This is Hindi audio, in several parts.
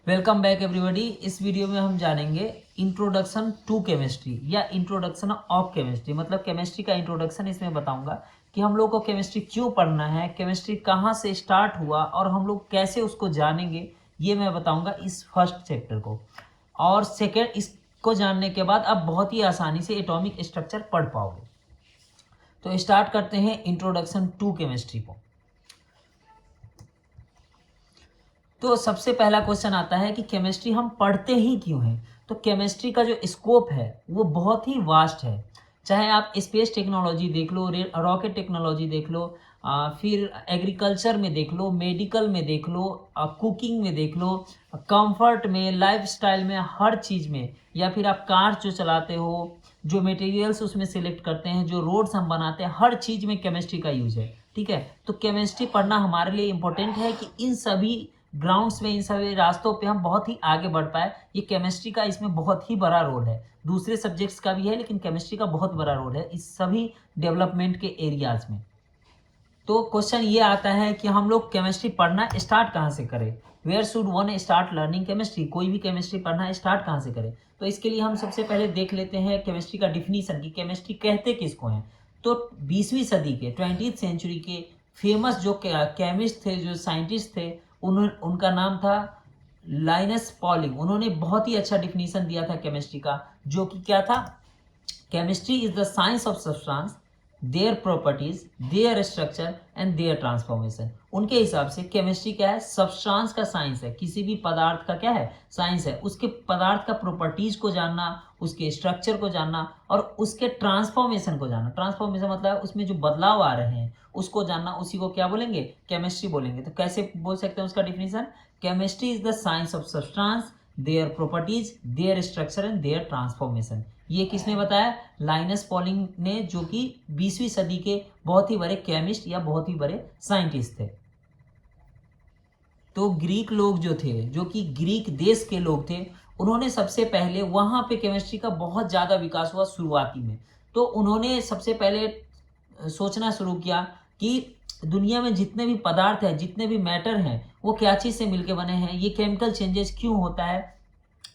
Welcome back everybody. इस वीडियो में हम जानेंगे इंट्रोडक्शन टू केमिस्ट्री या इंट्रोडक्शन ऑफ केमिस्ट्री। मतलब केमिस्ट्री का इंट्रोडक्शन इसमें बताऊंगा कि हम लोग को केमिस्ट्री क्यों पढ़ना है, केमिस्ट्री कहाँ से स्टार्ट हुआ और हम लोग कैसे उसको जानेंगे, ये मैं बताऊंगा इस फर्स्ट चैप्टर को। और सेकेंड, इसको जानने के बाद आप बहुत ही आसानी से एटॉमिक स्ट्रक्चर पढ़ पाओगे। तो स्टार्ट करते हैं इंट्रोडक्शन टू केमिस्ट्री को। तो सबसे पहला क्वेश्चन आता है कि केमिस्ट्री हम पढ़ते ही क्यों हैं। तो केमिस्ट्री का जो स्कोप है वो बहुत ही वास्ट है। चाहे आप स्पेस टेक्नोलॉजी देख लो, रॉकेट टेक्नोलॉजी देख लो, फिर एग्रीकल्चर में देख लो, मेडिकल में देख लो, कुकिंग में देख लो, कंफर्ट में, लाइफस्टाइल में, हर चीज़ में, या फिर आप कार जो चलाते हो, जो मटेरियल्स उसमें सिलेक्ट करते हैं, जो रोड्स हम बनाते हैं, हर चीज़ में केमिस्ट्री का यूज है। ठीक है, तो केमिस्ट्री पढ़ना हमारे लिए इम्पोर्टेंट है कि इन सभी ग्राउंड्स में, इन सभी रास्तों पे हम बहुत ही आगे बढ़ पाए। ये केमिस्ट्री का इसमें बहुत ही बड़ा रोल है। दूसरे सब्जेक्ट्स का भी है लेकिन केमिस्ट्री का बहुत बड़ा रोल है इस सभी डेवलपमेंट के एरियाज में। तो क्वेश्चन ये आता है कि हम लोग केमिस्ट्री पढ़ना स्टार्ट कहाँ से करें। Where should one start learning chemistry. कोई भी केमिस्ट्री पढ़ना स्टार्ट कहाँ से करें। तो इसके लिए हम सबसे पहले देख लेते हैं केमिस्ट्री का डिफिनीशन कि केमिस्ट्री कहते किसको हैं। तो 20वीं सदी के, 20th सेंचुरी के फेमस जो केमिस्ट थे, जो साइंटिस्ट थे, उनका नाम था लाइनस पॉलिंग। उन्होंने बहुत ही अच्छा डिफिनीशन दिया था केमिस्ट्री का, जो कि क्या था, chemistry is the science of substance, their properties, their structure and their transformation. उनके हिसाब से केमिस्ट्री क्या है, सब्सटेंस का साइंस है। किसी भी पदार्थ का क्या है, साइंस है। उसके पदार्थ का प्रॉपर्टीज को जानना, उसके स्ट्रक्चर को जानना और उसके ट्रांसफॉर्मेशन को जानना। ट्रांसफॉर्मेशन मतलब उसमें जो बदलाव आ रहे हैं उसको जानना, उसी को क्या बोलेंगे, केमिस्ट्री बोलेंगे। तो कैसे बोल सकते हैं उसका definition, chemistry is the science of substance, their properties, their structure and their transformation. ये किसने बताया, लाइनस पॉलिंग ने, जो कि 20वीं सदी के बहुत ही बड़े केमिस्ट या बहुत ही बड़े साइंटिस्ट थे। तो ग्रीक लोग जो थे, जो कि ग्रीक देश के लोग थे, उन्होंने सबसे पहले वहां पे केमिस्ट्री का बहुत ज़्यादा विकास हुआ शुरुआती में। तो उन्होंने सबसे पहले सोचना शुरू किया कि दुनिया में जितने भी पदार्थ हैं, जितने भी मैटर हैं, वो क्या चीज़ से मिलके बने हैं, ये केमिकल चेंजेस क्यों होता है,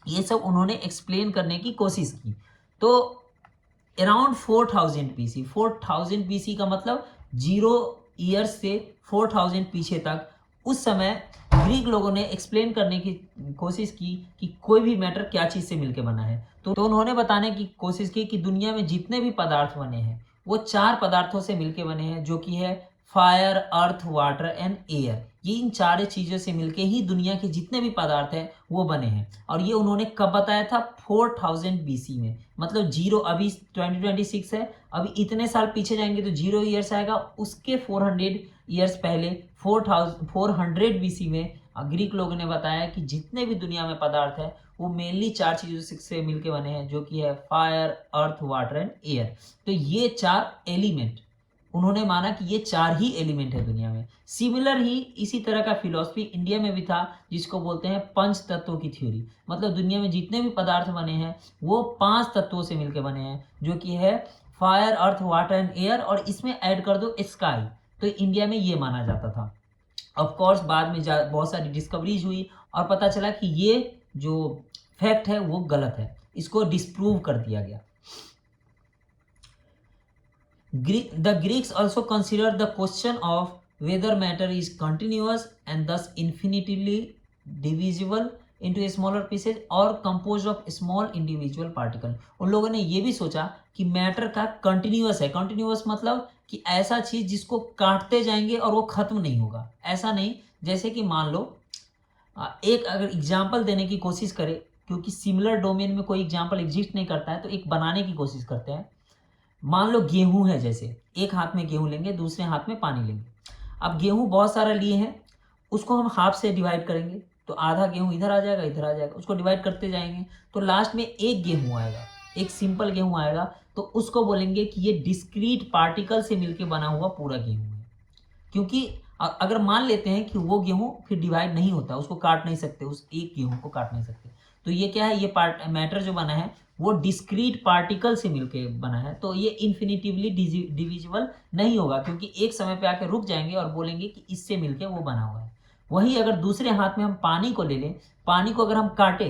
ये सब उन्होंने एक्सप्लेन करने की कोशिश की। तो अराउंड 4000 BC, 4000 BC का मतलब 0 ईयर्स से 4000 पीछे तक, उस समय ग्रीक लोगों ने एक्सप्लेन करने की कोशिश की कि कोई भी मैटर क्या चीज़ से मिलकर बना है। तो उन्होंने बताने की कोशिश की कि दुनिया में जितने भी पदार्थ बने हैं वो 4 पदार्थों से मिलकर बने हैं, जो कि है fire, earth, water and air. ये इन 4 चीज़ों से मिलके ही दुनिया के जितने भी पदार्थ हैं वो बने हैं। और ये उन्होंने कब बताया था, 4000 BC में। मतलब जीरो, अभी 2026 है, अभी इतने साल पीछे जाएंगे तो 0 ईयर्स आएगा, उसके 400 ईयर्स पहले 400 BC में ग्रीक लोगों ने बताया कि जितने भी दुनिया में पदार्थ है वो मेनली 4 चीज़ों से मिलके बने हैं, जो कि है fire, earth, water and air. तो ये 4 एलिमेंट, उन्होंने माना कि ये 4 ही एलिमेंट है दुनिया में। सिमिलर ही इसी तरह का फिलॉसफी इंडिया में भी था, जिसको बोलते हैं पंच तत्वों की थ्योरी। मतलब दुनिया में जितने भी पदार्थ बने हैं वो 5 तत्वों से मिलकर बने हैं, जो कि है fire, earth, water and air, और इसमें ऐड कर दो स्काई। तो इंडिया में ये माना जाता था। ऑफ कोर्स बाद में बहुत सारी डिस्कवरीज हुई और पता चला कि ये जो फैक्ट है वो गलत है, इसको डिस्प्रूव कर दिया गया। The Greeks also considered the question of whether matter is continuous and thus infinitely divisible into smaller pieces or composed of small individual particle। उन लोगों ने ये भी सोचा कि मैटर का कंटिन्यूअस है। कंटिन्यूअस मतलब कि ऐसा चीज जिसको काटते जाएंगे और वो खत्म नहीं होगा, ऐसा नहीं। जैसे कि मान लो एक अगर एग्जाम्पल देने की कोशिश करें, क्योंकि सिमिलर डोमेन में कोई एग्जाम्पल एग्जिस्ट नहीं करता है, तो एक बनाने की कोशिश करते हैं। मान लो गेहूं है, जैसे एक हाथ में गेहूं लेंगे, दूसरे हाथ में पानी लेंगे। अब गेहूं बहुत सारा लिए हैं, उसको हम हाफ से डिवाइड करेंगे तो आधा गेहूं इधर आ जाएगा, इधर आ जाएगा। उसको डिवाइड करते जाएंगे तो लास्ट में एक गेहूं आएगा, एक सिंपल गेहूं आएगा। तो उसको बोलेंगे कि ये डिस्क्रीट पार्टिकल से मिलकर बना हुआ पूरा गेहूं है। क्योंकि अगर मान लेते हैं कि वो गेहूं फिर डिवाइड नहीं होता, उसको काट नहीं सकते, उस एक गेहूं को काट नहीं सकते, तो ये क्या है, ये मैटर जो बना है वो डिस्क्रीट पार्टिकल से मिलके बना है। तो ये इन्फिनिटिवली डिविजिबल नहीं होगा, क्योंकि एक समय पे आके रुक जाएंगे और बोलेंगे कि इससे मिलके वो बना हुआ है। वही अगर दूसरे हाथ में हम पानी को ले लें, पानी को अगर हम काटे,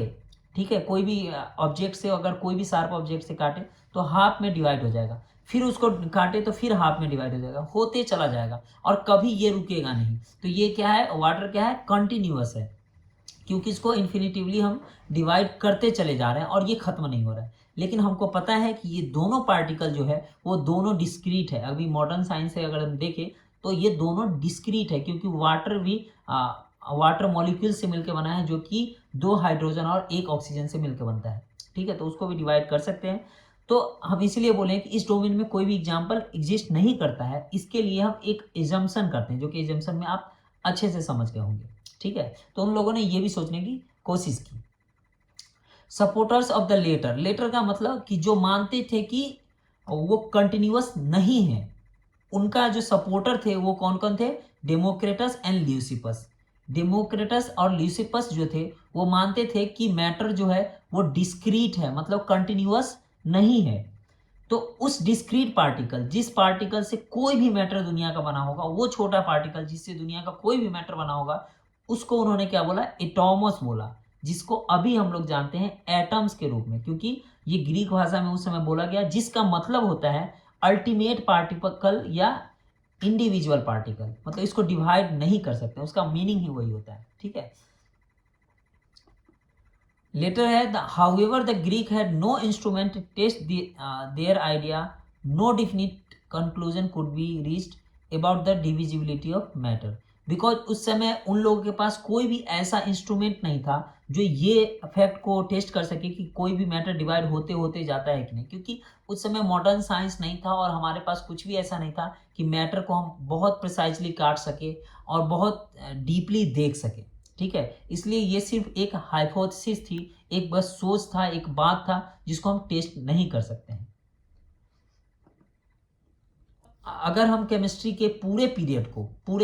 ठीक है, कोई भी ऑब्जेक्ट से, अगर कोई भी शार्प ऑब्जेक्ट से काटे तो हाफ में डिवाइड हो जाएगा, फिर उसको काटे तो फिर हाफ में डिवाइड हो जाएगा, होते चला जाएगा और कभी ये रुकेगा नहीं। तो ये क्या है, वाटर क्या है, कंटिन्यूअस है, क्योंकि इसको इन्फिनिटिवली हम डिवाइड करते चले जा रहे हैं और ये खत्म नहीं हो रहा है। लेकिन हमको पता है कि ये दोनों पार्टिकल जो है वो दोनों डिस्क्रीट है। अभी मॉडर्न साइंस से अगर हम देखें तो ये दोनों डिस्क्रीट है, क्योंकि वाटर भी वाटर मॉलिक्यूल से मिलकर बना है, जो कि 2 हाइड्रोजन और 1 ऑक्सीजन से मिलकर बनता है, ठीक है, तो उसको भी डिवाइड कर सकते हैं। तो हम इसीलिए बोले कि इस डोमेन में कोई भी एग्जाम्पल एग्जिस्ट नहीं करता है, इसके लिए हम एक एजम्पशन करते हैं, जो कि एजम्पशन में आप अच्छे से समझ गए होंगे, ठीक है। तो उन लोगों ने ये भी सोचने की कोशिश की। Supporters of the latter, latter का मतलब कि जो मानते थे कि वो कंटिन्यूअस नहीं है, उनका जो सपोर्टर थे वो कौन कौन थे, डेमोक्रेटस एंड ल्यूसिपस। डेमोक्रेटस और ल्यूसिपस जो थे वो मानते थे कि मैटर जो है वो डिस्क्रीट है, मतलब कंटिन्यूअस नहीं है। तो उस डिस्क्रीट पार्टिकल, जिस पार्टिकल से कोई भी मैटर दुनिया का बना होगा, वो छोटा पार्टिकल जिससे दुनिया का कोई भी मैटर बना होगा, उसको उन्होंने क्या बोला, एटॉमस बोला, जिसको अभी हम लोग जानते हैं एटम्स के रूप में, क्योंकि ये ग्रीक भाषा में उस समय बोला गया, जिसका मतलब होता है अल्टीमेट पार्टिकल या इंडिविजुअल पार्टिकल, मतलब इसको डिवाइड नहीं कर सकते, उसका मीनिंग ही वही होता है, ठीक है। लेटर है, however the Greek had no instrument to test their idea, no definite conclusion could be reached about the divisibility of matter, because उस समय उन लोगों के पास कोई भी ऐसा इंस्ट्रूमेंट नहीं था जो ये फैक्ट को टेस्ट कर सके कि कोई भी मैटर डिवाइड होते होते जाता है कि नहीं, क्योंकि उस समय मॉडर्न साइंस नहीं था और हमारे पास कुछ भी ऐसा नहीं था कि मैटर को हम बहुत प्रिसाइजली काट सके और बहुत डीपली देख सके, ठीक है। इसलिए ये सिर्फ एक हाइपोथेसिस थी, एक बस सोच था, एक बात था जिसको हम टेस्ट नहीं कर सकते हैं। अगर हम केमिस्ट्री के पूरे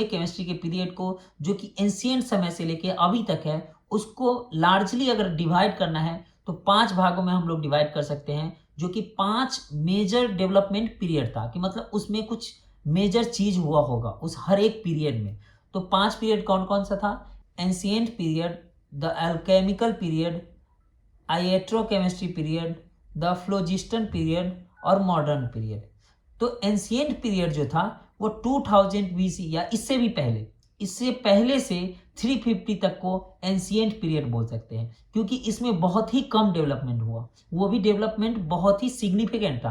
केमिस्ट्री के पीरियड को जो कि एंशिएंट समय से लेके अभी तक है, उसको लार्जली अगर डिवाइड करना है तो 5 भागों में हम लोग डिवाइड कर सकते हैं, जो कि 5 मेजर डेवलपमेंट पीरियड था, कि मतलब उसमें कुछ मेजर चीज हुआ होगा उस हर एक पीरियड में। तो 5 पीरियड कौन कौन सा था, ancient period, the alchemical period, iatrochemistry period, the phlogiston period और मॉडर्न पीरियड। तो एंशिएंट पीरियड जो था वो 2000 बीसी या इससे पहले से 350 तक को एंशिएंट पीरियड बोल सकते हैं, क्योंकि इसमें बहुत ही कम डेवलपमेंट हुआ, वो भी डेवलपमेंट बहुत ही सिग्निफिकेंट था।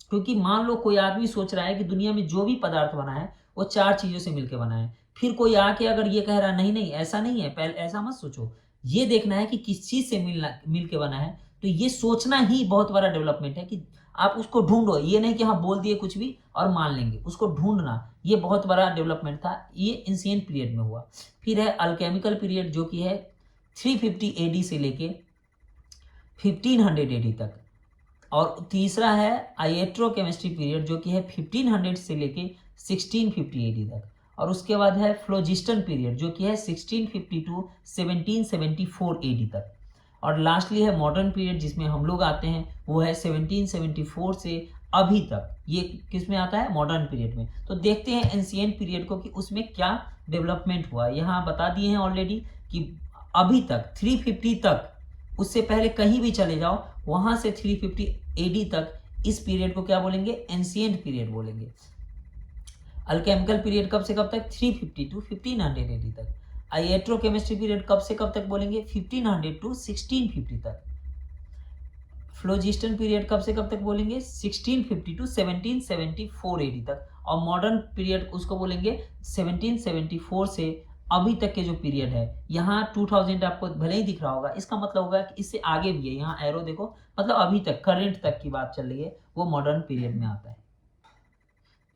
क्योंकि मान लो कोई आदमी सोच रहा है कि दुनिया में जो भी पदार्थ बना है वो 4 चीजों से मिलकर बना है, फिर कोई आके अगर ये कह रहा नहीं नहीं ऐसा नहीं है, पहले ऐसा मत सोचो, ये देखना है कि किस चीज से मिल के बना है, तो ये सोचना ही बहुत बड़ा डेवलपमेंट है कि आप उसको ढूंढो, ये नहीं कि हाँ बोल दिए कुछ भी और मान लेंगे, उसको ढूंढना, ये बहुत बड़ा डेवलपमेंट था, ये एंशिएंट पीरियड में हुआ। फिर है अल्केमिकल पीरियड, जो कि है 350 एडी से लेके 1500 एडी तक, और तीसरा है आइएट्रोकेमिस्ट्री पीरियड, जो कि है 1500 से लेके 1650 एडी तक, और उसके बाद है फ्लोजिस्टन पीरियड, जो कि है 1650 टू 1774 एडी तक, और लास्टली है मॉडर्न पीरियड, जिसमें हम लोग आते हैं, वो है 1774 से अभी तक। ये किस में आता है, मॉडर्न पीरियड में। तो देखते हैं एंशिएंट पीरियड को कि उसमें क्या डेवलपमेंट हुआ। यहाँ बता दिए हैं ऑलरेडी कि अभी तक 350 तक, उससे पहले कहीं भी चले जाओ, वहां से 350 एडी तक, इस पीरियड को क्या बोलेंगे, एंशिएंट पीरियड बोलेंगे। अल्केमिकल पीरियड कब से कब तक, 350 टू 1500 एडी तक। आइएट्रोकेमिस्ट्री पीरियड कब से कब तक बोलेंगे, 1500 टू 1650 तक। फ्लोजिस्टन पीरियड कब से कब तक बोलेंगे, 1650 टू 1774 एडी तक, और मॉडर्न पीरियड उसको बोलेंगे 1774 से अभी तक के जो पीरियड है। यहाँ 2000 आपको भले ही दिख रहा होगा, इसका मतलब होगा कि इससे आगे भी है, यहाँ एरो देखो, मतलब अभी तक करंट तक की बात चल रही है, वो मॉडर्न पीरियड में आता है।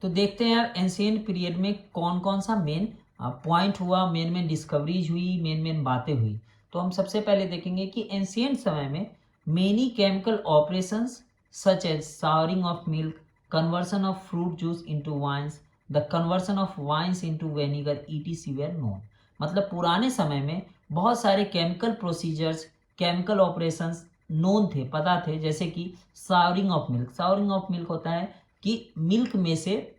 तो देखते हैं यार एंशिएंट पीरियड में कौन कौन सा मेन पॉइंट हुआ, मेन डिस्कवरीज हुई, मेन बातें हुई। तो हम सबसे पहले देखेंगे कि एंशिएंट समय में many chemical operations such as souring of milk, conversion of fruit juice into wines, the conversion of wines into vinegar etc were known. मतलब पुराने समय में बहुत सारे chemical procedures, chemical operations known थे, पता थे, जैसे कि souring of milk. Souring of milk होता है कि मिल्क में से,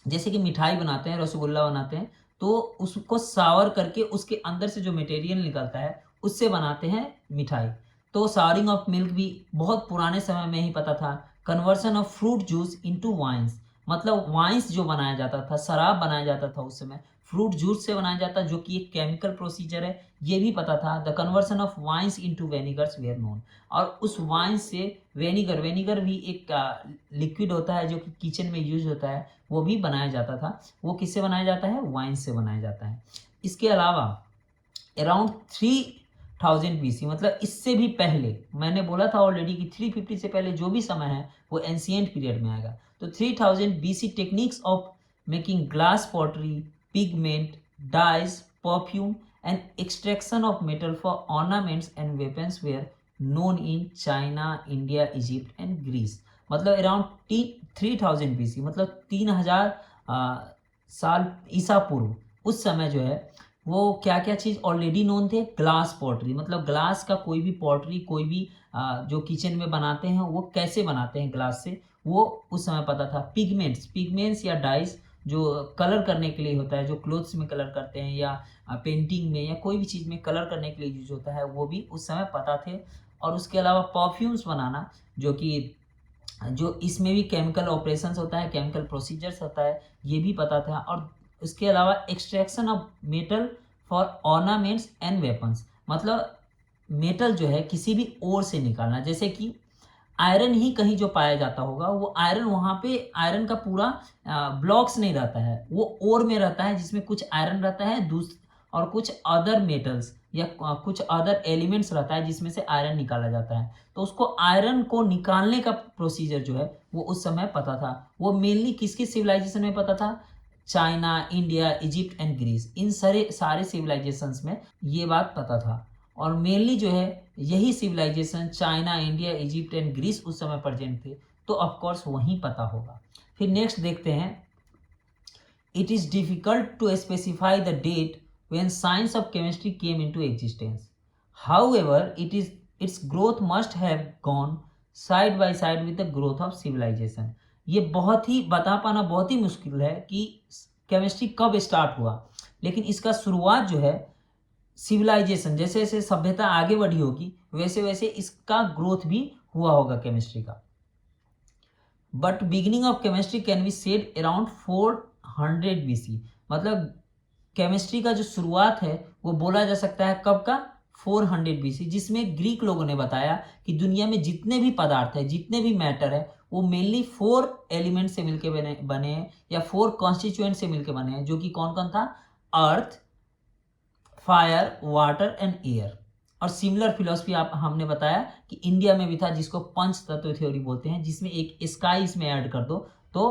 जैसे कि मिठाई बनाते हैं, रसगुल्ला बनाते हैं, तो उसको सावर करके उसके अंदर से जो मटेरियल निकलता है उससे बनाते हैं मिठाई। तो सावरिंग ऑफ मिल्क भी बहुत पुराने समय में ही पता था। Conversion of fruit juice into wines, मतलब वाइन्स जो बनाया जाता था, शराब बनाया जाता था उस समय फ्रूट जूस से बनाया जाता, जो कि एक केमिकल प्रोसीजर है, ये भी पता था। The conversion of wines into vinegars were known, और उस वाइन से वेनिगर, वेनिगर भी एक लिक्विड होता है जो कि किचन में यूज होता है, वो भी बनाया जाता था। वो किससे बनाया जाता है? वाइन से बनाया जाता है। इसके अलावा अराउंड 3000 BC, मतलब इससे भी पहले, मैंने बोला था ऑलरेडी कि 350 से पहले जो भी समय है वो एंशिएंट पीरियड में आएगा। तो 3000 BC techniques of making glass pottery, pigment, dyes, perfume and extraction of metal for ornaments and weapons were known in China, India, Egypt and Greece. मतलब अराउंड 3000 BC, मतलब 3000 साल ईसा पूर्व, उस समय जो है वो क्या क्या चीज़ ऑलरेडी नोन थे? ग्लास पॉटरी, मतलब ग्लास का कोई भी पॉटरी, कोई भी जो किचन में बनाते हैं वो कैसे बनाते हैं ग्लास से, वो उस समय पता था। पिगमेंट्स, पिगमेंट्स या डाइस जो कलर करने के लिए होता है, जो क्लोथ्स में कलर करते हैं या पेंटिंग में या कोई भी चीज़ में कलर करने के लिए यूज होता है, वो भी उस समय पता थे। और उसके अलावा परफ्यूम्स बनाना, जो इसमें भी केमिकल ऑपरेशंस होता है, केमिकल प्रोसीजर्स होता है, ये भी पता था। और उसके अलावा extraction of metal for ornaments and weapons, मतलब मेटल जो है किसी भी ओर से निकालना, जैसे कि आयरन ही कहीं जो पाया जाता होगा, वो आयरन वहाँ पे आयरन का पूरा ब्लॉक्स नहीं रहता है, वो ओर में रहता है जिसमें कुछ आयरन रहता है और कुछ अदर मेटल्स या कुछ अदर एलिमेंट्स रहता है जिसमें से आयरन निकाला जाता है। तो उसको आयरन को निकालने का प्रोसीजर जो है वो उस समय पता था। वो मेनली किस किस सिविलाइजेशन में पता था? China, India, Egypt and Greece, इन सारे सिविलाइजेशंस में ये बात पता था। और मेनली जो है यही civilisation China, India, Egypt and Greece उस समय प्रेजेंट थे, तो ऑफकोर्स वहीं पता होगा। फिर नेक्स्ट देखते हैं, it is difficult to specify the date when science of chemistry came into existence. However, its growth must have gone side by side with the growth of civilization. ये बहुत ही बता पाना बहुत ही मुश्किल है कि केमिस्ट्री कब स्टार्ट हुआ, लेकिन इसका शुरुआत जो है सिविलाइजेशन, जैसे जैसे सभ्यता आगे बढ़ी होगी वैसे वैसे इसका ग्रोथ भी हुआ होगा केमिस्ट्री का। But beginning of chemistry can be said around 400 BC, मतलब केमिस्ट्री का जो शुरुआत है वो बोला जा सकता है कब का? 400 BC, जिसमें ग्रीक लोगों ने बताया कि दुनिया में जितने भी पदार्थ है, जितने भी मैटर है, वो मेनली 4 एलिमेंट से मिलकर बने हैं या 4 कॉन्स्टिट्यूएंट से मिलकर बने हैं, जो कि कौन कौन था? अर्थ, फायर, वाटर एंड एयर। और सिमिलर फिलॉसफी हमने बताया कि इंडिया में भी था, जिसको पंच तत्व थ्योरी बोलते हैं, जिसमें एक स्काई इसमें ऐड कर दो तो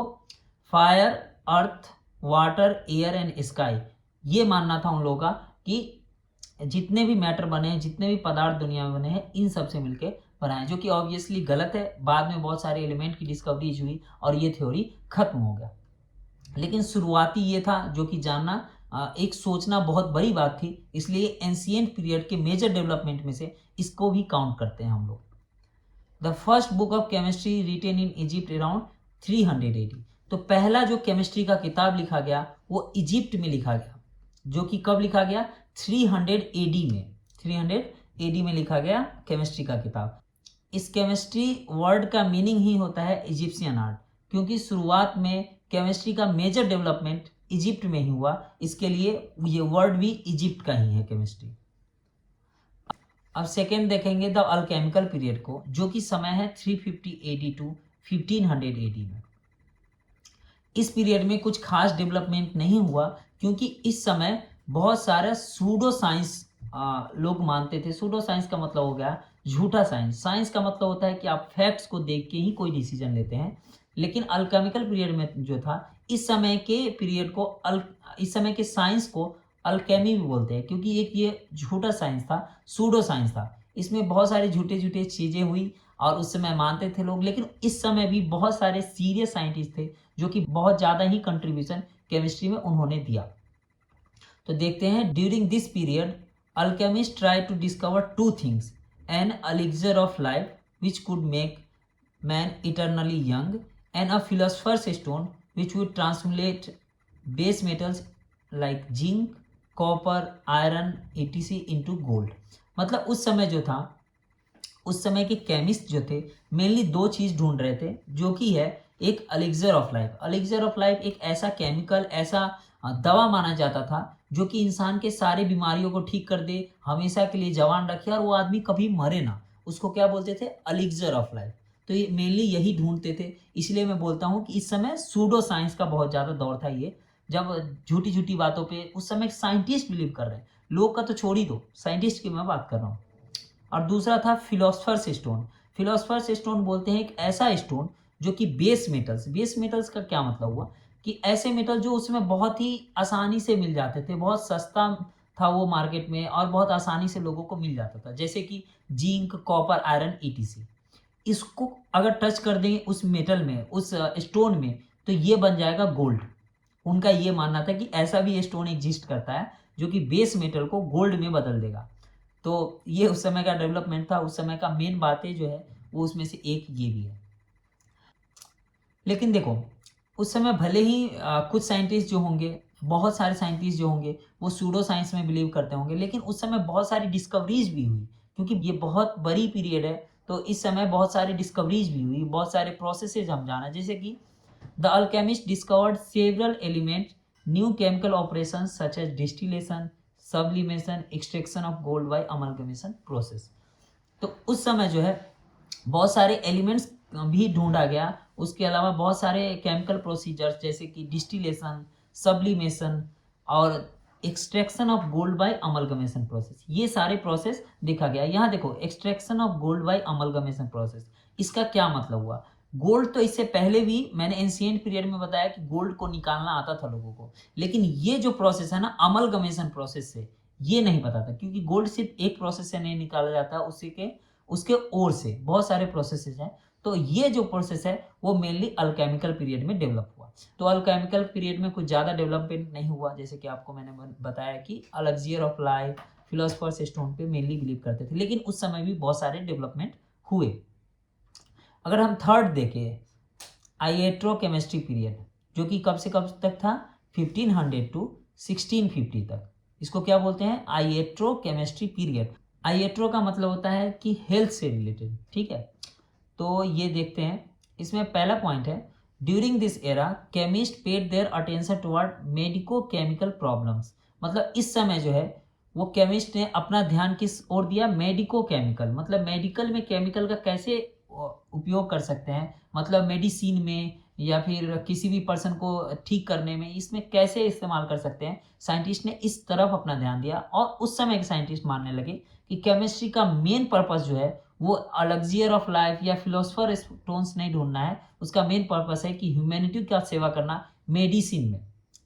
fire, earth, water, air and sky, ये मानना था उन लोगों का कि जितने भी मैटर बने हैं, जितने भी पदार्थ दुनिया में बने हैं, इन सब से मिलके बनाए, जो कि ऑब्वियसली गलत है। बाद में बहुत सारे एलिमेंट की डिस्कवरी हुई और ये थ्योरी खत्म हो गया। लेकिन शुरुआती ये था जो कि जानना, एक सोचना बहुत बड़ी बात थी, इसलिए एंशिएंट पीरियड के मेजर डेवलपमेंट में से इसको भी काउंट करते हैं हम लोग। The first book of chemistry written in Egypt around 300 AD, तो पहला जो केमिस्ट्री का किताब लिखा गया वो इजिप्ट में लिखा गया, जो कि कब लिखा गया? 300 AD में, 300 AD में लिखा गया केमिस्ट्री का किताब। इस केमिस्ट्री वर्ड का मीनिंग ही होता है इजिप्शियन आर्ट, क्योंकि शुरुआत में केमिस्ट्री का मेजर डेवलपमेंट इजिप्ट में ही हुआ, इसके लिए ये वर्ड भी इजिप्ट का ही है केमिस्ट्री। अब सेकेंड देखेंगे द अल्केमिकल पीरियड को, जो कि समय है 350 AD टू 1500 AD में। इस पीरियड में कुछ खास डेवलपमेंट नहीं हुआ, क्योंकि इस समय बहुत सारा सूडो साइंस लोग मानते थे। सूडो साइंस का मतलब हो गया झूठा साइंस। साइंस का मतलब होता है कि आप फैक्ट्स को देख के ही कोई डिसीजन लेते हैं, लेकिन अल्केमिकल पीरियड में जो था, इस समय के पीरियड को इस समय के साइंस को अल्केमी भी बोलते हैं, क्योंकि एक ये झूठा साइंस था, सूडो साइंस था। इसमें बहुत सारी झूठे झूठे चीज़ें हुई और उस समय मानते थे लोग, लेकिन इस समय भी बहुत सारे सीरियस साइंटिस्ट थे जो कि बहुत ज़्यादा ही कंट्रीब्यूशन केमिस्ट्री में उन्होंने दिया। तो देखते हैं, during this period alchemist try to discover 2 things, an elixir of life which could make man eternally young, and a philosopher's stone which would translate base metals like zinc, copper, iron etc into gold. मतलब उस समय जो था, उस समय के केमिस्ट जो थे मेनली दो चीज ढूंढ रहे थे, जो कि है एक elixir of life. Elixir of life एक ऐसा केमिकल, ऐसा दवा माना जाता था जो कि इंसान के सारे बीमारियों को ठीक कर दे, हमेशा के लिए जवान रखे और वो आदमी कभी मरे ना। उसको क्या बोलते थे? Elixir of life. तो ये मेनली यही ढूंढते थे। इसलिए मैं बोलता हूँ कि इस समय सूडो साइंस का बहुत ज्यादा दौर था। ये जब झूठी झूठी बातों पे उस समय साइंटिस्ट बिलीव कर रहे हैं, लोग का तो छोड़ ही दो, साइंटिस्ट की मैं बात कर रहा हूँ। और दूसरा था फिलोसफर्स स्टोन। फिलोसफर्स स्टोन बोलते हैं एक ऐसा स्टोन जो कि बेस मेटल्स, बेस मेटल्स का क्या मतलब हुआ कि ऐसे मेटल जो उसमें बहुत ही आसानी से मिल जाते थे, बहुत सस्ता था वो मार्केट में और बहुत आसानी से लोगों को मिल जाता था, जैसे कि जिंक, कॉपर, आयरन etc। इसको अगर टच कर देंगे उस मेटल में, उस स्टोन में, तो ये बन जाएगा गोल्ड। उनका ये मानना था कि ऐसा भी स्टोन एग्जिस्ट करता है जो कि बेस मेटल को गोल्ड में बदल देगा। तो ये उस समय का डेवलपमेंट था, उस समय का मेन बातें जो है वो उसमें से एक ये भी है। लेकिन देखो, उस समय भले ही कुछ साइंटिस्ट जो होंगे, बहुत सारे साइंटिस्ट जो होंगे वो सूडो साइंस में बिलीव करते होंगे, लेकिन उस समय बहुत सारी डिस्कवरीज भी हुई, क्योंकि ये बहुत बड़ी पीरियड है। तो इस समय बहुत सारी डिस्कवरीज भी हुई, बहुत सारे प्रोसेसेस हम जाना, जैसे कि the alchemist discovered several element, new chemical operations such as distillation, sublimation, extraction of gold by amalgamation process. तो उस समय जो है बहुत सारे एलिमेंट्स भी ढूंढा गया। उसके अलावा बहुत सारे केमिकल प्रोसीजर्स जैसे कि डिस्टिलेशन, सब्लिमेशन और extraction of gold by amalgamation process, ये सारे प्रोसेस देखा गया। यहाँ देखो, extraction of gold by amalgamation process, इसका क्या मतलब हुआ? गोल्ड तो इससे पहले भी मैंने एंशिएंट पीरियड में बताया कि गोल्ड को निकालना आता था लोगों को, लेकिन ये जो प्रोसेस है ना अमलगमेशन प्रोसेस से, ये नहीं पता था, क्योंकि गोल्ड सिर्फ एक प्रोसेस से नहीं निकाला जाता, उसी के उसके ओर से बहुत सारे प्रोसेसेस हैं। तो ये जो प्रोसेस है वो मेनली अल्केमिकल पीरियड में डेवलप हुआ। तो अल्केमिकल पीरियड में कुछ ज़्यादा डेवलपमेंट नहीं हुआ, जैसे कि आपको मैंने बताया कि एलिक्सियर ऑफ लाइफ, फिलोसफर्स स्टोन पे मेनली बिलीव करते थे, लेकिन उस समय भी बहुत सारे डेवलपमेंट हुए। अगर हम थर्ड देखें, आइएट्रोकेमिस्ट्री पीरियड, जो कि कब से कब तक था? 1500 टू 1650 तक। इसको क्या बोलते हैं? आइएट्रोकेमिस्ट्री पीरियड। आइएट्रो का मतलब होता है कि हेल्थ से रिलेटेड, ठीक है। तो ये देखते हैं, इसमें पहला पॉइंट है, during this era chemist paid their attention toward medico chemical problems. मतलब इस समय जो है वो केमिस्ट ने अपना ध्यान किस ओर दिया? मेडिको केमिकल, मतलब मेडिकल में केमिकल का कैसे उपयोग कर सकते हैं, मतलब मेडिसिन में या फिर किसी भी पर्सन को ठीक करने में, इसमें कैसे इस्तेमाल कर सकते हैं, साइंटिस्ट ने इस तरफ अपना ध्यान दिया। और उस समय के साइंटिस्ट मानने लगे कि केमिस्ट्री का मेन पर्पस जो है वो एलिक्सियर ऑफ लाइफ या फिलोसफर स्टोन्स नहीं ढूंढना है, उसका मेन पर्पस है कि ह्यूमैनिटी का सेवा करना मेडिसिन में।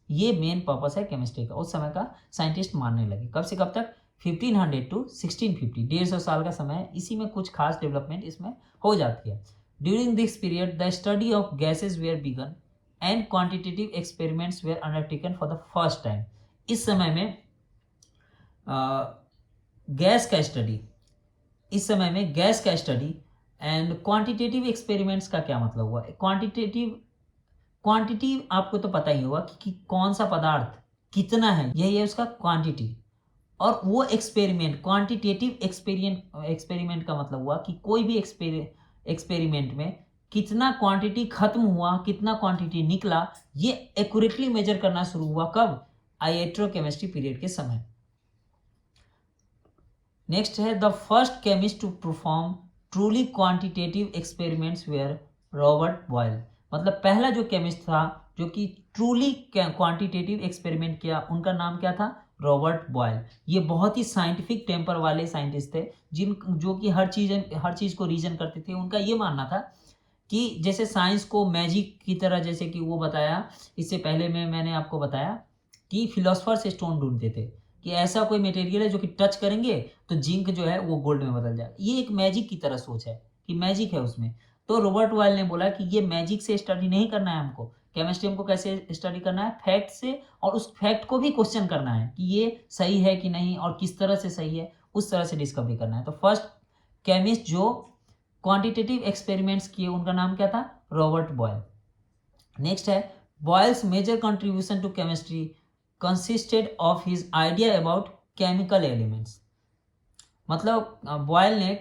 ये मेन पर्पस है केमिस्ट्री का, उस समय का साइंटिस्ट मानने लगे। कब से कब तक? 1500 टू 1650, 150 साल का समय है। इसी में कुछ खास डेवलपमेंट इसमें हो जाती है। During this period the study of gases were began and quantitative experiments were undertaken for the first time. इस समय में गैस का स्टडी, इस समय में गैस का स्टडी एंड क्वांटिटेटिव एक्सपेरिमेंट्स का क्या मतलब हुआ? क्वांटिटी आपको तो पता ही होगा कि कौन सा पदार्थ कितना है, यही है उसका क्वांटिटी। और वो एक्सपेरिमेंट, क्वांटिटेटिव एक्सपेरिमेंट का मतलब हुआ कि कोई भी एक्सपेरिमेंट में कितना क्वांटिटी खत्म हुआ, कितना क्वांटिटी निकला, ये एक्यूरेटली मेजर करना शुरू हुआ कब? आइएट्रोकेमिस्ट्री पीरियड के समय। नेक्स्ट है the first chemist to perform truly quantitative experiments were Robert Boyle. मतलब पहला जो केमिस्ट था जो कि ट्रूली क्वांटिटेटिव एक्सपेरिमेंट किया, उनका नाम क्या था? Robert Boyle. ये बहुत ही साइंटिफिक टेम्पर वाले साइंटिस्ट थे, जो कि हर चीज़ को रीजन करते थे। उनका ये मानना था कि जैसे साइंस को मैजिक की तरह, जैसे कि वो बताया इससे पहले मैंने आपको बताया कि फिलोसफर्स स्टोन ढूंढते थे कि ऐसा कोई मटेरियल है जो कि टच करेंगे तो जिंक जो है वो गोल्ड में बदल जाए। ये एक मैजिक की तरह सोच है कि मैजिक है उसमें। तो रॉबर्ट बॉयल ने बोला कि ये मैजिक से स्टडी नहीं करना है हमको, केमिस्ट्री हमको कैसे स्टडी करना है? फैक्ट से, और उस फैक्ट को भी क्वेश्चन करना है कि ये सही है कि नहीं और किस तरह से सही है, उस तरह से डिस्कवरी करना है। तो फर्स्ट केमिस्ट जो क्वांटिटेटिव एक्सपेरिमेंट्स किए उनका नाम क्या था? Robert Boyle. नेक्स्ट है Boyle's major contribution to chemistry consisted of his idea about chemical elements. मतलब बॉयल ने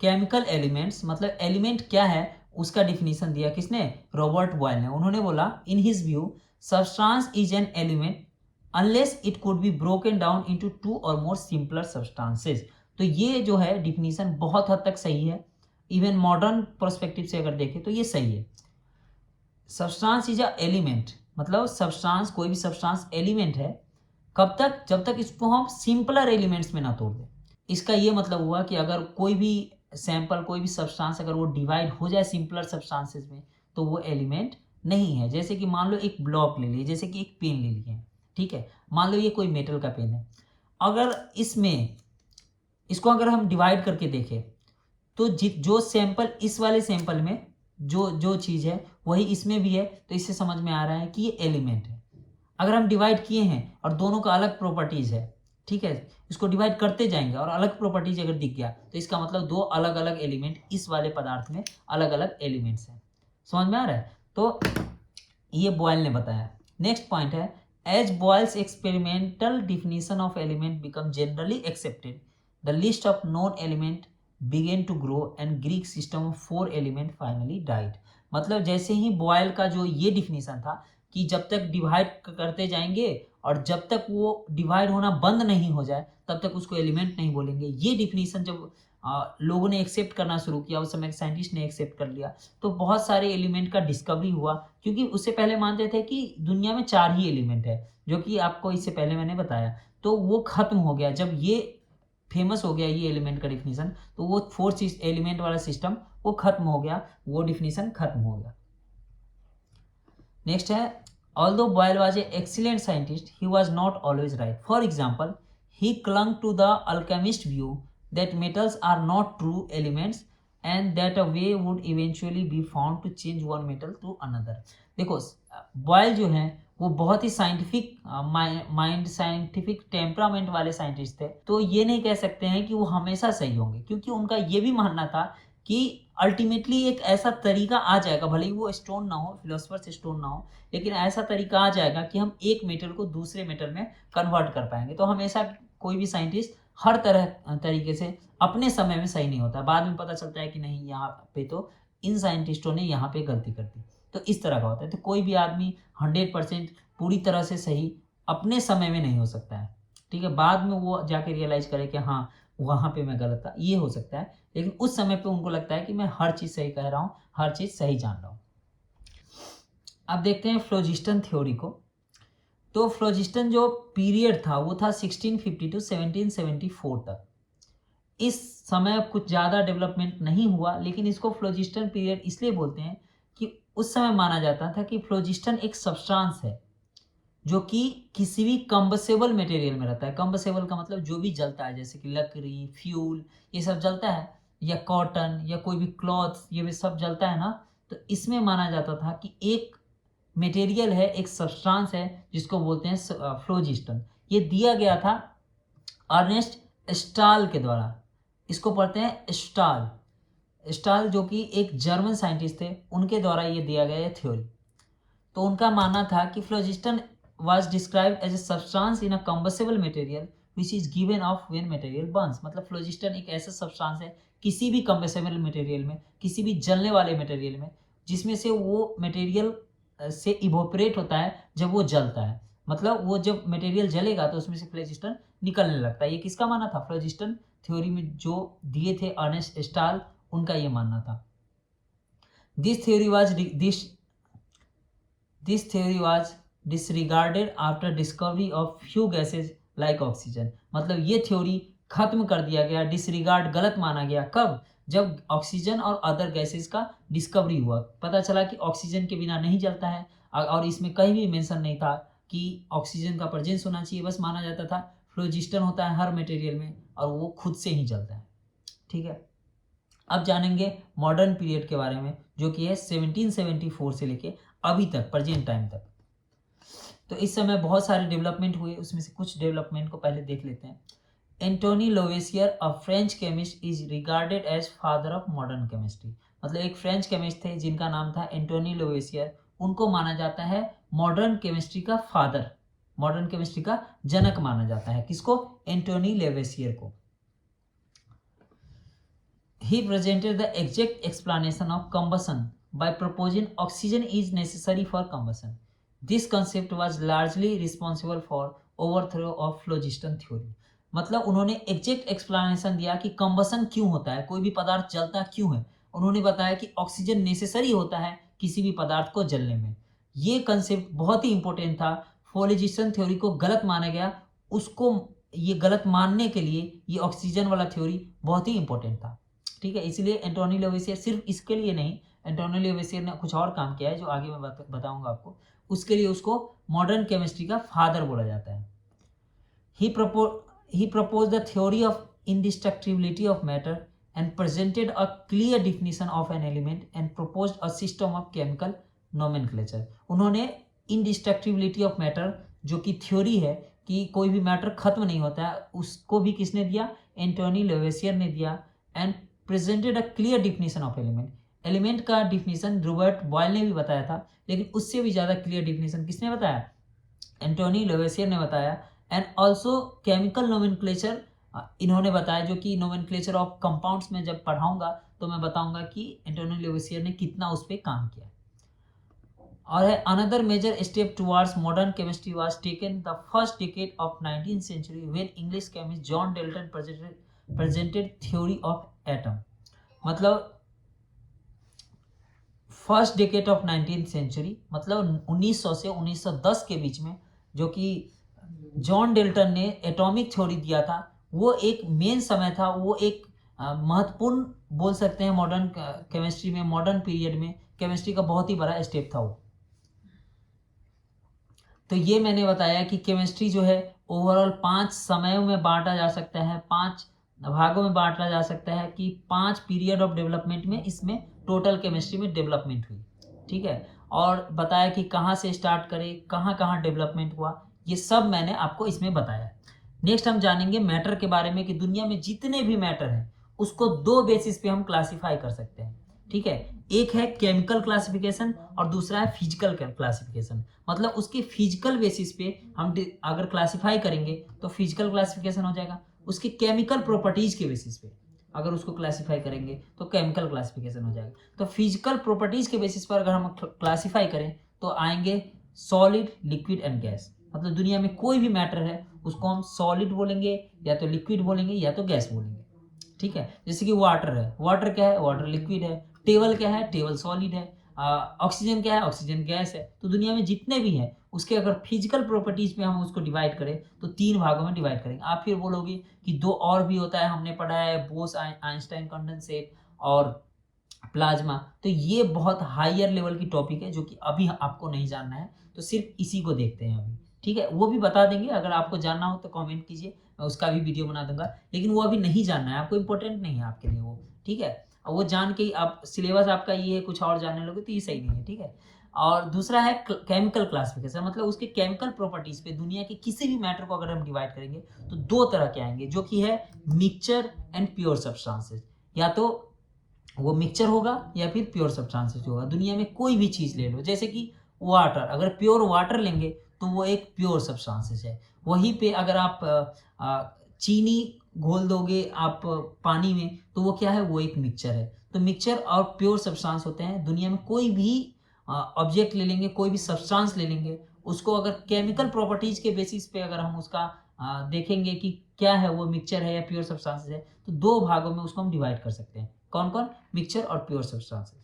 केमिकल एलिमेंट्स मतलब एलिमेंट क्या है उसका डिफिनीशन दिया। किसने? रॉबर्ट बॉयल ने। उन्होंने बोला in his view substance is an element unless it could be broken down into two और मोर सिंपलर सब्सटेंसेस। तो ये जो है डिफिनीशन बहुत हद तक सही है, इवन मॉडर्न पर्सपेक्टिव से अगर देखें तो ये सही है। सब्सटेंस इज अ एलिमेंट मतलब सब्सटेंस, कोई भी सब्सटेंस एलिमेंट है कब तक? जब तक इसको हम सिंपलर एलिमेंट्स में ना तोड़ दें। इसका ये मतलब हुआ कि अगर कोई भी सैंपल, कोई भी सब्सटेंस अगर वो डिवाइड हो जाए सिंपलर सब्सटेंसेस में तो वो एलिमेंट नहीं है। जैसे कि मान लो एक ब्लॉक ले लिए, जैसे कि एक पेन ले लिए, ठीक है, मान लो ये कोई मेटल का पेन है। अगर इसमें इसको अगर हम डिवाइड करके देखें तो जो सैंपल इस वाले सैंपल में जो जो चीज़ है वही इसमें भी है, तो इससे समझ में आ रहा है कि ये एलिमेंट है। अगर हम डिवाइड किए हैं और दोनों का अलग प्रॉपर्टीज़ है, ठीक है, इसको डिवाइड करते जाएंगे और अलग प्रॉपर्टीज अगर दिख गया तो इसका मतलब दो अलग अलग एलिमेंट इस वाले पदार्थ में अलग अलग एलिमेंट्स हैं। समझ में आ रहा है? तो ये बॉयल ने बताया। नेक्स्ट पॉइंट है as Boyle's experimental definition of element become generally accepted the list of non element begin to grow and Greek system of 4 element finally died. मतलब जैसे ही बॉयल का जो ये डिफिनीशन था कि जब तक डिवाइड करते जाएंगे और जब तक वो डिवाइड होना बंद नहीं हो जाए तब तक उसको एलिमेंट नहीं बोलेंगे, ये डिफिनीशन जब लोगों ने एक्सेप्ट करना शुरू किया, उस समय साइंटिस्ट ने एक्सेप्ट कर लिया, तो बहुत सारे एलिमेंट का डिस्कवरी हुआ। क्योंकि उससे पहले मानते थे कि दुनिया में 4 ही एलिमेंट है, जो कि आपको इससे पहले मैंने बताया, तो वो खत्म हो गया। जब ये फेमस हो गया ये एलिमेंट का डिफिनीशन, तो वो 4 एलिमेंट वाला सिस्टम वो खत्म हो गया, वो डिफिनीशन खत्म हो गया। नेक्स्ट है although Boyle was an excellent scientist, he was not always right. For example, he clung to the alchemist view that metals are not true elements and that a way would eventually be found to change one metal to another. देखो बॉयल जो है वो बहुत ही साइंटिफिक माइंड, साइंटिफिक टेम्परामेंट वाले साइंटिस्ट थे, तो ये नहीं कह सकते हैं कि वो हमेशा सही होंगे, क्योंकि उनका ये भी मानना था कि अल्टीमेटली एक ऐसा तरीका आ जाएगा, भले ही वो स्टोन ना हो, फिलोसफर्स स्टोन ना हो, लेकिन ऐसा तरीका आ जाएगा कि हम एक मेटल को दूसरे मेटल में कन्वर्ट कर पाएंगे। तो हमेशा कोई भी साइंटिस्ट हर तरह तरीके से अपने समय में सही नहीं होता, बाद में पता चलता है कि नहीं यहाँ पे तो इन साइंटिस्टों ने यहाँ पे गलती कर दी, तो इस तरह का होता है। तो कोई भी आदमी 100% पूरी तरह से सही अपने समय में नहीं हो सकता है, ठीक है, बाद में वो जाके रियलाइज करे कि हाँ वहाँ पे मैं गलत था, ये हो सकता है, लेकिन उस समय पे उनको लगता है कि मैं हर चीज़ सही कह रहा हूँ, हर चीज़ सही जान रहा हूँ। अब देखते हैं फ्लोजिस्टन थ्योरी को। तो फ्लोजिस्टन जो पीरियड था वो था 1650 to 1774 तक। इस समय कुछ ज़्यादा डेवलपमेंट नहीं हुआ, लेकिन इसको फ्लोजिस्टन पीरियड इसलिए बोलते हैं कि उस समय माना जाता था कि फ्लोजिस्टन एक सब्सटेंस है जो कि किसी भी कंबसेबल मटेरियल में रहता है। कंबसेबल का मतलब जो भी जलता है, जैसे कि लकड़ी, फ्यूल, ये सब जलता है, या कॉटन या कोई भी क्लॉथ, ये भी सब जलता है ना। तो इसमें माना जाता था कि एक मटेरियल है, एक सब्सटेंस है जिसको बोलते हैं फ्लोजिस्टन। ये दिया गया था अर्नेस्ट स्टाल के द्वारा, इसको पढ़ते हैं स्टाल, स्टाल जो कि एक जर्मन साइंटिस्ट थे, उनके द्वारा ये दिया गया ये थ्योरी। तो उनका मानना था कि फ्लोजिस्टन was described as a substance in a combustible material which is given off when material burns। मतलब फ्लोजिस्टन एक ऐसा सब्सटेंस है किसी भी कंबस्टिबल मटेरियल में, किसी भी जलने वाले मटेरियल में, जिसमें से वो मटेरियल से इवोपरेट होता है जब वो जलता है। मतलब वो जब मटेरियल जलेगा तो उसमें से फ्लोजिस्टन निकलने लगता है। ये किसका मानना था? फ्लोजिस्टन थ्योरी में जो दिए थे अर्नेस्ट स्टाल, उनका ये मानना था। This theory was disregarded after discovery of few gases like oxygen। मतलब ये थ्योरी खत्म कर दिया गया, डिसरिगार्ड, गलत माना गया। कब? जब ऑक्सीजन और अदर गैसेस का डिस्कवरी हुआ, पता चला कि ऑक्सीजन के बिना नहीं जलता है, और इसमें कहीं भी मेंशन नहीं था कि ऑक्सीजन का प्रेजेंस होना चाहिए, बस माना जाता था फ्लोजिस्टन होता है हर मटेरियल में और वो खुद से ही जलता है। ठीक है, अब जानेंगे मॉडर्न पीरियड के बारे में, जो कि है 1774 से लेके अभी तक, प्रेजेंट टाइम तक। तो इस समय बहुत सारे डेवलपमेंट हुए, उसमें से कुछ डेवलपमेंट को पहले देख लेते हैं। Antoine Lavoisier, a French chemist, is regarded as father of modern chemistry. मतलब एक फ्रेंच केमिस्ट थे जिनका नाम था एंटोनी लोवेसियर, उनको माना जाता है मॉडर्न केमिस्ट्री का फादर, मॉडर्न केमिस्ट्री का जनक माना जाता है। किसको? एंटोनी लेवेसियर को। He presented the exact explanation of combustion by proposing oxygen is necessary for combustion. This concept was largely responsible for overthrow of phlogiston theory. मतलब उन्होंने एग्जैक्ट एक्सप्लेनेशन दिया कि कंबसन क्यों होता है, कोई भी पदार्थ जलता क्यों है। उन्होंने बताया कि ऑक्सीजन नेसेसरी होता है किसी भी पदार्थ को जलने में। ये कंसेप्ट बहुत ही इंपॉर्टेंट था। फ्लोजिस्टन थ्योरी को गलत माना गया, उसको ये गलत मानने के लिए ये ऑक्सीजन वाला थ्योरी बहुत ही इंपॉर्टेंट था। ठीक है, इसलिए एंटोनी लेवेसियर सिर्फ इसके लिए नहीं, एंटोनी लेवेसियर ने कुछ और काम किया है जो आगे मैं बताऊंगा आपको। उसके लिए उसको मॉडर्न केमिस्ट्री का फादर बोला जाता है। He proposed the theory of indestructibility of matter and presented a clear definition of an element and proposed a system of chemical nomenclature. उन्होंने indestructibility of matter जो कि थ्योरी है कि कोई भी मैटर खत्म नहीं होता है, उसको भी किसने दिया? एंटोनी लेवेसियर ने दिया। And presented a clear definition of element. Element का डिफिनेशन रॉबर्ट बॉयल ने भी बताया था, लेकिन उससे भी ज़्यादा क्लियर डिफिनेशन किसने बताया? एंटोनी लेवेसियर ने बताया। एंड ऑल्सो केमिकल नोमेनक्लेचर इन्होंने बताया, जो कि नोमेनक्लेचर ऑफ कंपाउंड्स में जब पढ़ाऊंगा तो मैं बताऊंगा कि एंटोनी लेवेसियर ने कितना उस पर काम किया। और है another major step towards modern chemistry was taken the first decade of 19th century when English chemist John Dalton presented theory of atom. मतलब first decade of 19th century मतलब 1900 से 1910 के बीच में जो कि जॉन डेल्टन ने एटॉमिक थ्योरी दिया था, वो एक मेन समय था, वो एक महत्वपूर्ण बोल सकते हैं मॉडर्न केमिस्ट्री में, मॉडर्न पीरियड में केमिस्ट्री का बहुत ही बड़ा स्टेप था वो। तो ये मैंने बताया कि केमिस्ट्री जो है ओवरऑल 5 समयों में बांटा जा सकता है, 5 भागों में बांटा जा सकता है कि 5 पीरियड ऑफ डेवलपमेंट में इसमें टोटल केमिस्ट्री में डेवलपमेंट हुई। ठीक है, और बताया कि कहाँ से स्टार्ट करें, कहाँ कहाँ डेवलपमेंट हुआ, ये सब मैंने आपको इसमें बताया। नेक्स्ट हम जानेंगे मैटर के बारे में कि दुनिया में जितने भी मैटर हैं उसको 2 बेसिस पे हम क्लासीफाई कर सकते हैं। ठीक है, एक है केमिकल क्लासिफिकेशन और दूसरा है फिजिकल क्लासिफिकेशन। मतलब उसके फिजिकल बेसिस पे हम अगर क्लासिफाई करेंगे तो फिजिकल क्लासिफिकेशन हो जाएगा, उसके केमिकल प्रॉपर्टीज के बेसिस पे अगर उसको क्लासिफाई करेंगे तो केमिकल क्लासिफिकेशन हो जाएगा। तो फिजिकल प्रॉपर्टीज के बेसिस पर अगर हम क्लासिफाई करें तो आएंगे सॉलिड, लिक्विड एंड गैस। मतलब दुनिया में कोई भी मैटर है उसको हम सॉलिड बोलेंगे, या तो लिक्विड बोलेंगे, या तो गैस बोलेंगे। ठीक है, जैसे कि वाटर है, वाटर क्या है? वाटर लिक्विड है। टेबल क्या है? टेबल सॉलिड है। ऑक्सीजन क्या है? ऑक्सीजन गैस है। तो दुनिया में जितने भी हैं उसके अगर फिजिकल प्रॉपर्टीज पे हम उसको डिवाइड करें तो 3 भागों में डिवाइड करेंगे। आप फिर बोलोगे कि 2 और भी होता है, हमने पढ़ा है बोस आइंस्टाइन कंडेंसेट और प्लाज्मा। तो ये बहुत हायर लेवल की टॉपिक है जो कि अभी आपको नहीं जानना है, तो सिर्फ इसी को देखते हैं अभी। ठीक है, वो भी बता देंगे, अगर आपको जानना हो तो कमेंट कीजिए, मैं उसका भी वीडियो बना दूंगा, लेकिन वो अभी नहीं जानना है आपको, इंपॉर्टेंट नहीं है आपके लिए वो। ठीक है, और वो जान के आप सिलेबस आपका ये है कुछ और जानने लोगे तो ये सही नहीं है। ठीक है, और दूसरा है केमिकल क्लासिफिकेशन। मतलब उसके केमिकल प्रॉपर्टीज पे दुनिया के किसी भी मैटर को अगर हम डिवाइड करेंगे तो 2 तरह के आएंगे, जो कि है मिक्सचर एंड प्योर सब्सटेंसेस। या तो वो मिक्सचर होगा या फिर प्योर सब्सटेंसेस होगा। दुनिया में कोई भी चीज़ ले लो, जैसे कि वाटर, अगर प्योर वाटर लेंगे तो वो एक प्योर सब्सटेंसेस है। वहीं पे अगर आप चीनी घोल दोगे आप पानी में तो वो क्या है? वो एक मिक्सचर है। तो मिक्सचर और प्योर सब्सटेंस होते हैं। दुनिया में कोई भी ऑब्जेक्ट ले लेंगे, कोई भी सब्सटेंस ले लेंगे, उसको अगर केमिकल प्रॉपर्टीज के बेसिस पे अगर हम उसका देखेंगे कि क्या है, वो मिक्सचर है या प्योर सब्सटेंस है, तो 2 भागों में उसको हम डिवाइड कर सकते हैं। कौन कौन? मिक्सचर और प्योर सब्सटेंसेस।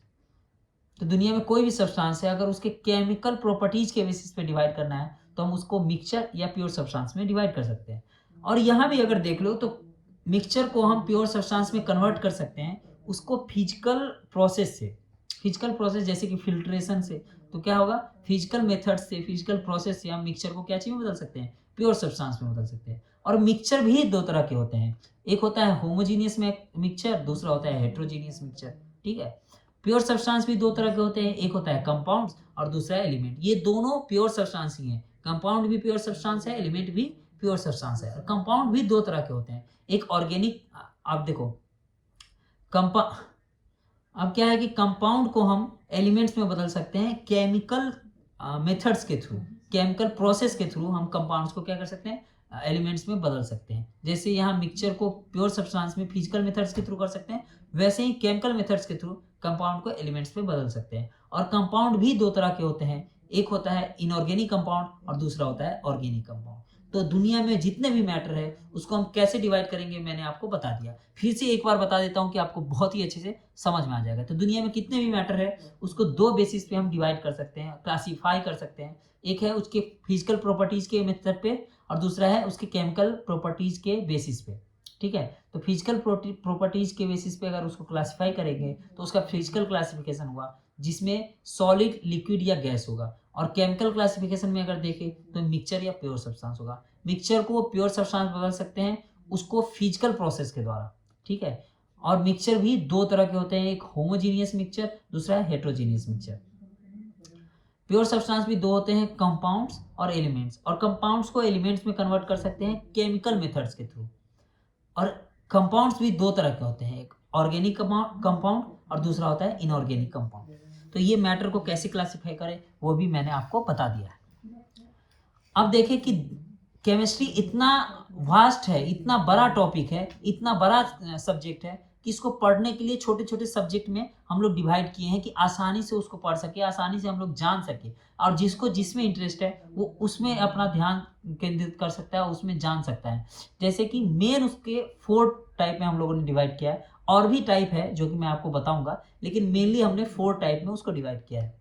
तो दुनिया में कोई भी सब्सटेंस है अगर उसके केमिकल प्रॉपर्टीज के बेसिस पे डिवाइड करना है तो हम उसको मिक्सचर या प्योर सब्सटेंस में डिवाइड कर सकते हैं। और यहाँ भी अगर देख लो तो मिक्सचर को हम प्योर सब्सटेंस में कन्वर्ट कर सकते हैं उसको फिजिकल प्रोसेस से। फिजिकल प्रोसेस जैसे कि फिल्ट्रेशन से। तो क्या होगा? फिजिकल मेथड से, फिजिकल प्रोसेस से हम मिक्सचर को क्या चीज में बदल सकते हैं? प्योर सब्सटेंस में बदल सकते हैं। और मिक्सचर भी 2 तरह के होते हैं, एक होता है होमोजीनियस मिक्सचर, दूसरा होता है हेट्रोजीनियस मिक्सचर। ठीक है, प्योर सब्सटेंस भी 2 तरह के होते हैं, एक होता है कंपाउंड्स और दूसरा है एलिमेंट। ये दोनों प्योर सब्सटेंस ही हैं। कंपाउंड भी प्योर सब्सटेंस है, एलिमेंट भी प्योर सब्सटेंस है। कंपाउंड भी 2 तरह के होते हैं, एक ऑर्गेनिक, आप देखो अब क्या है कि कंपाउंड को हम एलिमेंट्स में बदल सकते हैं केमिकल मेथड्स के थ्रू। केमिकल प्रोसेस के थ्रू हम कंपाउंड्स को क्या कर सकते हैं, एलिमेंट्स में बदल सकते हैं। जैसे यहाँ मिक्सचर को प्योर सब्सटेंस में फिजिकल मेथड्स के थ्रू कर सकते हैं, वैसे ही केमिकल मेथड्स के थ्रू कंपाउंड को एलिमेंट्स में बदल सकते हैं। और कंपाउंड भी दो तरह के होते हैं, एक होता है इनऑर्गेनिक कंपाउंड और दूसरा होता है ऑर्गेनिक कंपाउंड। तो दुनिया में जितने भी मैटर है उसको हम कैसे डिवाइड करेंगे मैंने आपको बता दिया। फिर से एक बार बता देता हूँ कि आपको बहुत ही अच्छे से समझ में आ जाएगा। तो दुनिया में कितने भी मैटर है उसको दो बेसिस पे हम डिवाइड कर सकते हैं, क्लासीफाई कर सकते हैं। एक है उसके फिजिकल प्रॉपर्टीज के मेथड पे और दूसरा है उसके केमिकल प्रॉपर्टीज के बेसिस पे। ठीक है, तो फिजिकल प्रॉपर्टीज के बेसिस पे अगर उसको क्लासीफाई करेंगे तो उसका फिजिकल क्लासिफिकेशन हुआ जिसमें सॉलिड, लिक्विड या गैस होगा। और केमिकल क्लासिफिकेशन में अगर देखें तो मिक्सचर या प्योर सब्सटेंस होगा। मिक्सचर को प्योर सब्सटेंस बदल सकते हैं उसको फिजिकल प्रोसेस के द्वारा। ठीक है, और मिक्सचर भी दो तरह के होते हैं, एक होमोजीनियस मिक्सचर, दूसरा है हेट्रोजीनियस मिक्सचर। प्योर सब्सटेंस भी दो होते हैं, कंपाउंड्स और एलिमेंट्स। और कंपाउंड्स को एलिमेंट्स में कन्वर्ट कर सकते हैं केमिकल मेथड्स के थ्रू। और कंपाउंड्स भी दो तरह के होते हैं, एक ऑर्गेनिक कंपाउंड और दूसरा होता है इनऑर्गेनिक कंपाउंड। तो ये मैटर को कैसे क्लासिफाई करें वो भी मैंने आपको बता दिया है। अब देखें कि केमिस्ट्री इतना वास्ट है, इतना बड़ा टॉपिक है, इतना बड़ा सब्जेक्ट है कि इसको पढ़ने के लिए छोटे छोटे सब्जेक्ट में हम लोग डिवाइड किए हैं कि आसानी से उसको पढ़ सके, आसानी से हम लोग जान सके। और जिसको जिसमें इंटरेस्ट है वो उसमें अपना ध्यान केंद्रित कर सकता है, उसमें जान सकता है। जैसे कि मेन उसके 4 टाइप में हम लोगों ने डिवाइड किया है, और भी टाइप है जो कि मैं आपको बताऊंगा, लेकिन मेनली हमने 4 टाइप में उसको डिवाइड किया है।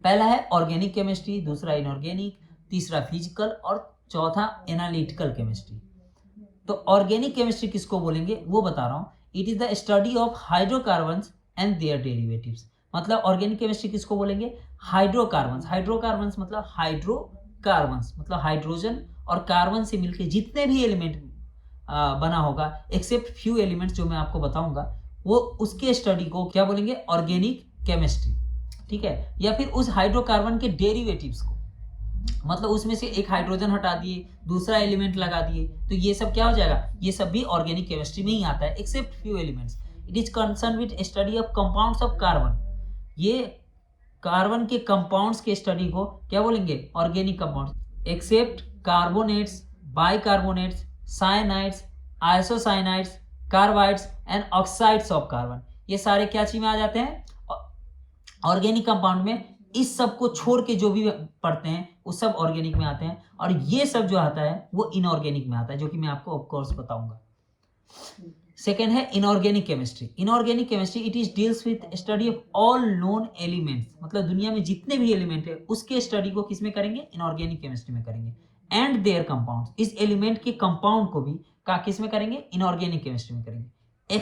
पहला है ऑर्गेनिक केमिस्ट्री, दूसरा इनऑर्गेनिक, तीसरा फिजिकल और चौथा एनालिटिकल केमिस्ट्री। तो ऑर्गेनिक केमिस्ट्री किसको बोलेंगे वो बता रहा हूं। It is the study of hydrocarbons and their derivatives. मतलब ऑर्गेनिक केमिस्ट्री किसको बोलेंगे, हाइड्रोकार्बन्स। हाइड्रोकार्बन्स मतलब हाइड्रोजन और कार्बन से मिलकर जितने भी एलिमेंट बना होगा, एक्सेप्ट फ्यू एलिमेंट्स जो मैं आपको बताऊंगा, वो उसके स्टडी को क्या बोलेंगे, ऑर्गेनिक केमिस्ट्री। ठीक है, या फिर उस हाइड्रोकार्बन के डेरिवेटिव्स को, मतलब उसमें से एक हाइड्रोजन हटा दिए, दूसरा एलिमेंट लगा दिए, तो ये सब क्या हो जाएगा, ये सब भी ऑर्गेनिक केमिस्ट्री में ही आता है, except few elements. It is concern with study of compounds of carbon. ये कार्बन के कंपाउंड्स के स्टडी को क्या बोलेंगे, organic compounds. Except carbonates, bicarbonates, cyanides, isocyanides, carbides and oxides of carbon, ये सारे क्या चीज में आ जाते हैं, ऑर्गेनिक कंपाउंड में। इस सब को छोड़ के जो भी पढ़ते हैं वो सब ऑर्गेनिक में आते हैं, और ये सब जो आता है वो इनऑर्गेनिक में आता है, जो कि मैं आपको ऑफ कोर्स बताऊंगा। सेकेंड है inorganic chemistry. Inorganic chemistry it is deals with study of all known elements. मतलब दुनिया में जितने भी एलिमेंट है उसके स्टडी को किस में करेंगे, इनऑर्गेनिक केमिस्ट्री में करेंगे। एंड देयर कंपाउंड्स, इस एलिमेंट के कंपाउंड को भी किस में करेंगे, इनऑर्गेनिक केमिस्ट्री में करेंगे।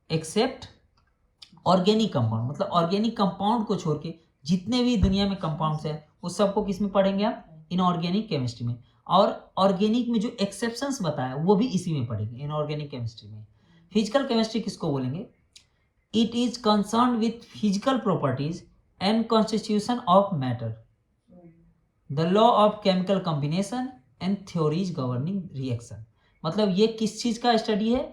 एक्सेप्ट ऑर्गेनिक कंपाउंड, मतलब ऑर्गेनिक कंपाउंड को छोड़ के जितने भी दुनिया में कंपाउंड्स है वो सबको किस में पढ़ेंगे आप, इनऑर्गेनिक केमिस्ट्री में। और ऑर्गेनिक में जो एक्सेप्शंस बताया वो भी इसी में पढ़ेंगे, इनऑर्गेनिक केमिस्ट्री में। फिजिकल केमिस्ट्री किसको बोलेंगे, it is concern with physical properties and constitution of matter, the law of chemical combination and theories governing reaction. मतलब ये किस चीज का स्टडी है,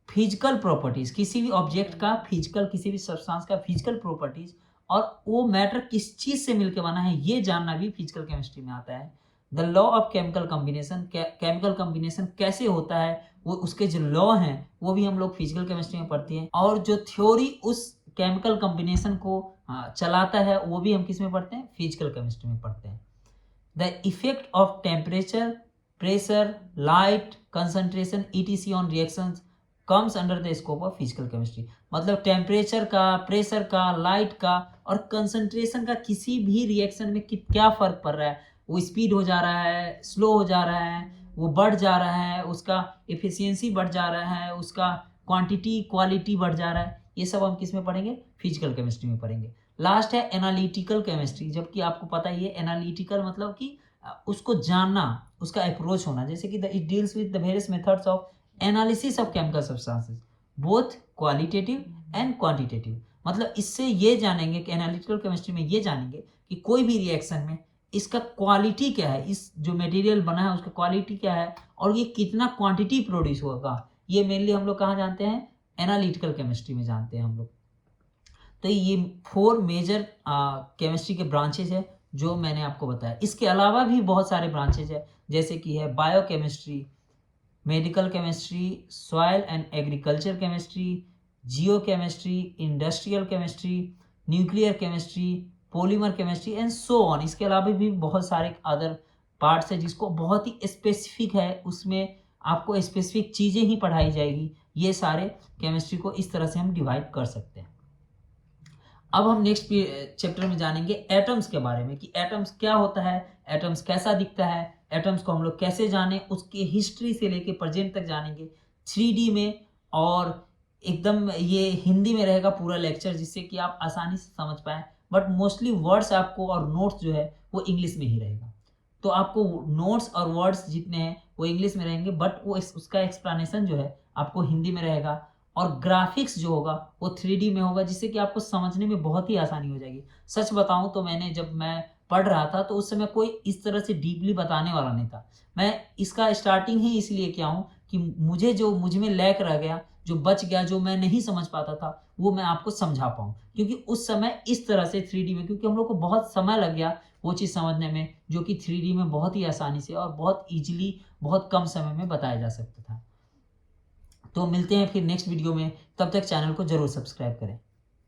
फिजिकल प्रॉपर्टीज, किसी भी ऑब्जेक्ट का फिजिकल, किसी भी सब्सटेंस का फिजिकल प्रॉपर्टीज, और वो मैटर किस चीज से मिलकर बना है ये जानना भी फिजिकल केमिस्ट्री में आता है। The law of chemical combination, chemical combination कैसे होता है वो उसके जो लॉ हैं वो भी हम लोग फिजिकल केमिस्ट्री में पढ़ते हैं, और जो थ्योरी उस केमिकल कॉम्बिनेशन को चलाता है वो भी हम किस में पढ़ते हैं, फिजिकल केमिस्ट्री में पढ़ते हैं। The effect of temperature, pressure, light, concentration etc on reactions comes under the scope of physical chemistry. मतलब टेम्परेचर का, प्रेशर का, लाइट का और कंसंट्रेशन का किसी भी रिएक्शन में क्या फर्क पड़ रहा है, वो स्पीड हो जा रहा है, स्लो हो जा रहा है, वो बढ़ जा रहा है, उसका एफिशिएंसी बढ़ जा रहा है, उसका क्वांटिटी क्वालिटी बढ़ जा रहा है, ये सब हम किस में पढ़ेंगे, फिजिकल केमिस्ट्री में पढ़ेंगे। लास्ट है एनालिटिकल केमिस्ट्री। जबकि आपको पता ही है एनालिटिकल मतलब कि उसको जानना, उसका अप्रोच होना। जैसे कि it deals with the various methods of analysis of chemical substances both qualitative and quantitative. मतलब इससे ये जानेंगे कि एनालिटिकल केमिस्ट्री में ये जानेंगे कि कोई भी रिएक्शन में इसका क्वालिटी क्या है, इस जो मटेरियल बना है उसका क्वालिटी क्या है, और ये कितना क्वांटिटी प्रोड्यूस होगा। ये मेनली हम लोग कहाँ जानते हैं, एनालिटिकल केमिस्ट्री में जानते हैं हम लोग। तो ये 4 मेजर केमिस्ट्री के ब्रांचेज है। जो मैंने आपको बताया। इसके अलावा भी बहुत सारे ब्रांचेज है, जैसे कि है biochemistry, medical chemistry, soil and agriculture chemistry, Jio chemistry, industrial chemistry, nuclear chemistry, polymer chemistry and so on. इसके अलावा भी बहुत सारे अदर पार्ट्स है जिसको बहुत ही स्पेसिफिक है, उसमें आपको स्पेसिफिक चीज़ें ही पढ़ाई जाएगी। ये सारे केमिस्ट्री को इस तरह से हम डिवाइड कर सकते हैं। अब हम नेक्स्ट चैप्टर में जानेंगे एटम्स के बारे में, कि एटम्स क्या होता है, एटम्स कैसा दिखता है, एटम्स को हम लोग कैसे जाने, उसकी हिस्ट्री से लेके प्रेजेंट तक जानेंगे 3D में। और एकदम ये हिंदी में रहेगा पूरा लेक्चर, जिससे कि आप आसानी से समझ पाए। बट मोस्टली वर्ड्स आपको और नोट्स जो है वो इंग्लिश में ही रहेगा। तो आपको नोट्स और वर्ड्स जितने हैं वो इंग्लिश में रहेंगे, बट वो उसका एक्सप्लेनेशन जो है आपको हिंदी में रहेगा। और ग्राफिक्स जो होगा वो 3D में होगा, जिससे कि आपको समझने में बहुत ही आसानी हो जाएगी। सच बताऊं तो जब मैं पढ़ रहा था तो उस समय कोई इस तरह से डीपली बताने वाला नहीं था। मैं इसका स्टार्टिंग ही इसलिए किया हूँ कि मुझ में लैक रह गया, जो बच गया, जो मैं नहीं समझ पाता था, वो मैं आपको समझा पाऊँ। क्योंकि उस समय इस तरह से 3D में, क्योंकि हम लोग को बहुत समय लग गया वो चीज़ समझने में, जो कि 3D में बहुत ही आसानी से और बहुत ईजिली बहुत कम समय में बताया जा सकता था। तो मिलते हैं फिर नेक्स्ट वीडियो में, तब तक चैनल को जरूर सब्सक्राइब करें।